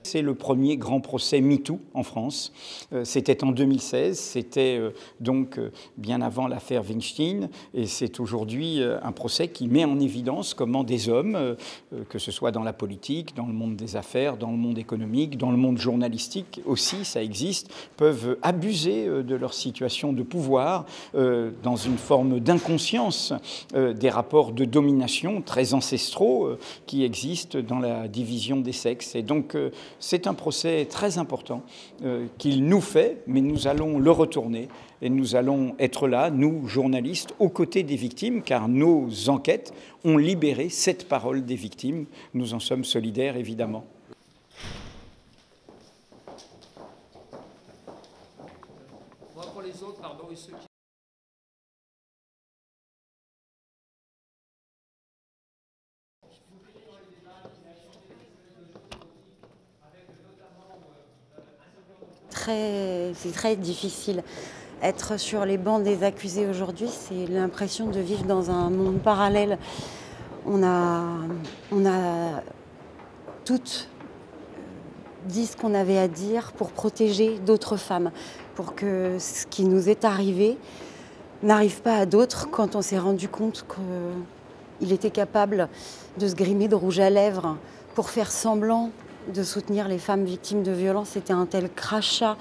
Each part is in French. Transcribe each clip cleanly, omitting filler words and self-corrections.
C'est le premier grand procès MeToo en France. C'était en 2016, c'était donc bien avant l'affaire Weinstein, et c'est aujourd'hui un procès qui met en évidence comment des hommes, que ce soit dans la politique, dans le monde des affaires, dans le monde économique, dans le monde journalistique aussi, ça existe, peuvent abuser de leur situation de pouvoir dans une forme d'inconscience des rapports de domination très ancestraux qui existent dans la division des sexes. Et donc, c'est un procès très important qu'il nous fait, mais nous allons le retourner et nous allons être là, nous, journalistes, aux côtés des victimes, car nos enquêtes ont libéré cette parole des victimes. Nous en sommes solidaires, évidemment. Pour les autres, pardon, et ceux qui... C'est très difficile. Être sur les bancs des accusés aujourd'hui, c'est l'impression de vivre dans un monde parallèle. On a toutes dit ce qu'on avait à dire pour protéger d'autres femmes, pour que ce qui nous est arrivé n'arrive pas à d'autres quand on s'est rendu compte qu'il était capable de se grimer de rouge à lèvres pour faire semblant de soutenir les femmes victimes de violences. C'était un tel crachat,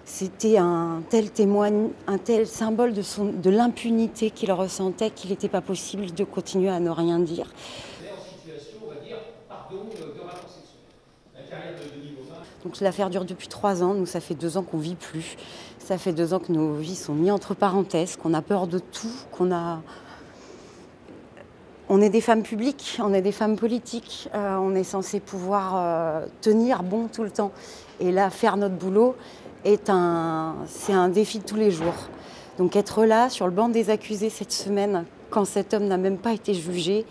c'était un tel témoignage, un tel symbole de l'impunité qu'il ressentait qu'il n'était pas possible de continuer à ne rien dire. Donc l'affaire dure depuis 3 ans, nous ça fait 2 ans qu'on ne vit plus, ça fait 2 ans que nos vies sont mises entre parenthèses, qu'on a peur de tout, On est des femmes publiques, on est des femmes politiques, on est censé pouvoir tenir bon tout le temps. Et là, faire notre boulot, c'est un défi de tous les jours. Donc être là, sur le banc des accusés cette semaine, quand cet homme n'a même pas été jugé,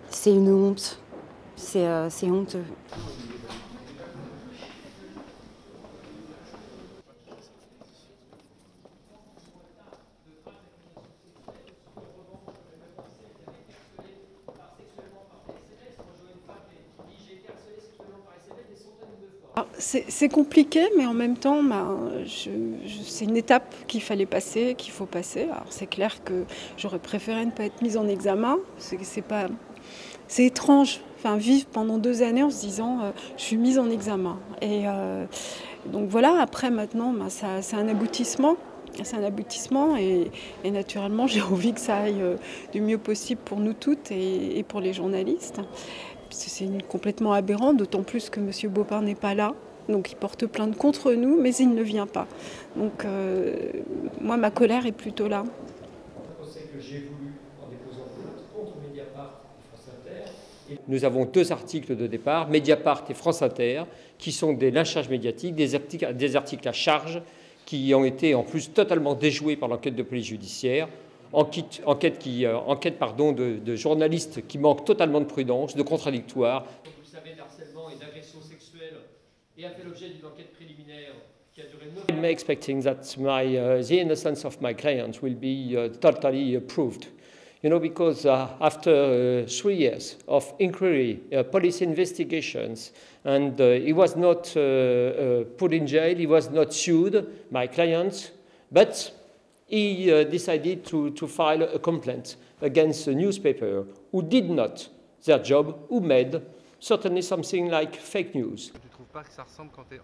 c'est une honte. C'est honteux. C'est compliqué, mais en même temps, c'est une étape qu'il fallait passer, qu'il faut passer. Alors c'est clair que j'aurais préféré ne pas être mise en examen. C'est étrange, vivre pendant 2 années en se disant je suis mise en examen. Et donc voilà, après maintenant, c'est un aboutissement. C'est un aboutissement et naturellement, j'ai envie que ça aille du mieux possible pour nous toutes et pour les journalistes. C'est complètement aberrant, d'autant plus que M. Baupin n'est pas là. Donc il porte plainte contre nous, mais il ne vient pas. Donc moi, ma colère est plutôt là. Nous avons 2 articles de départ, Mediapart et France Inter, qui sont des lynchages médiatiques, des articles à charge, qui ont été en plus totalement déjoués par l'enquête de police judiciaire. Enquête de journalistes qui manquent totalement de prudence, de contradictoire. Vous savez, d'harcèlement et d'agression sexuelle, et a fait l'objet d'une enquête préliminaire qui a duré 9 ans. I'm expecting that the innocence of my client will be totally proved. You know, because after 3 years of inquiry, police investigations, and he was not put in jail, he was not sued, my client, but he decided to file a complaint against a newspaper who did not their job, who made certainly something like fake news. Tu trouves pas que ça ressemble quand tu es